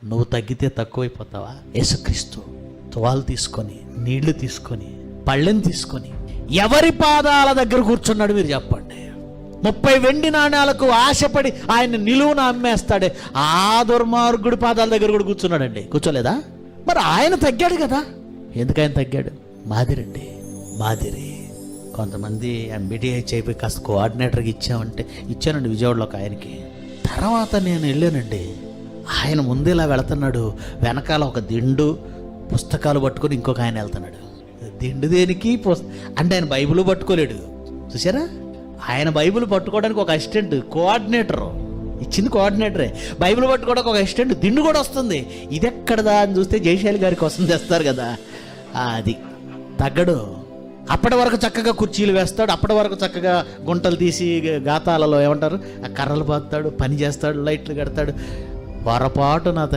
నువ్వు తగ్గితే తక్కువైపోతావా? యేసుక్రీస్తు తువాలు తీసుకొని, నీళ్లు తీసుకొని, పళ్ళెం తీసుకొని ఎవరి పాదాల దగ్గర కూర్చున్నాడు మీరు చెప్పండి? 30 వెండి నాణ్యాలకు ఆశపడి ఆయన నిలువున అమ్మేస్తాడే, ఆ దుర్మార్గుడి పాదాల దగ్గర కూడా కూర్చున్నాడండి. కూర్చోలేదా? మరి ఆయన తగ్గాడు కదా. ఎందుకు ఆయన తగ్గాడు? మాదిరండి, మాదిరి. కొంతమంది MBTA చేపి కాస్త కోఆర్డినేటర్కి ఇచ్చానండి విజయవాడలో ఒక ఆయనకి. తర్వాత నేను వెళ్ళానండి, ఆయన ముందు ఇలా వెళుతున్నాడు, వెనకాల ఒక దిండు పుస్తకాలు పట్టుకొని ఇంకొక ఆయన వెళ్తున్నాడు. దిండు దేనికి? అంటే ఆయన బైబిల్ పట్టుకోలేడు. చూసారా? ఆయన బైబిల్ పట్టుకోవడానికి ఒక అసిస్టెంట్, కోఆర్డినేటర్ ఇచ్చింది కోఆర్డినేటరే. బైబిల్ పట్టుకోవడానికి ఒక అసిస్టెంట్, దిండు కూడా వస్తుంది. ఇది ఎక్కడదా అని చూస్తే జయశాలి గారి కోసం తెస్తారు కదా. అది తగ్గడు. అప్పటి వరకు చక్కగా కుర్చీలు వేస్తాడు, అప్పటి వరకు చక్కగా గుంటలు తీసి గాతాలలో ఏమంటారు ఆ కర్రలు పాతాడు, పని చేస్తాడు, లైట్లు కడతాడు. పొరపాటున అతను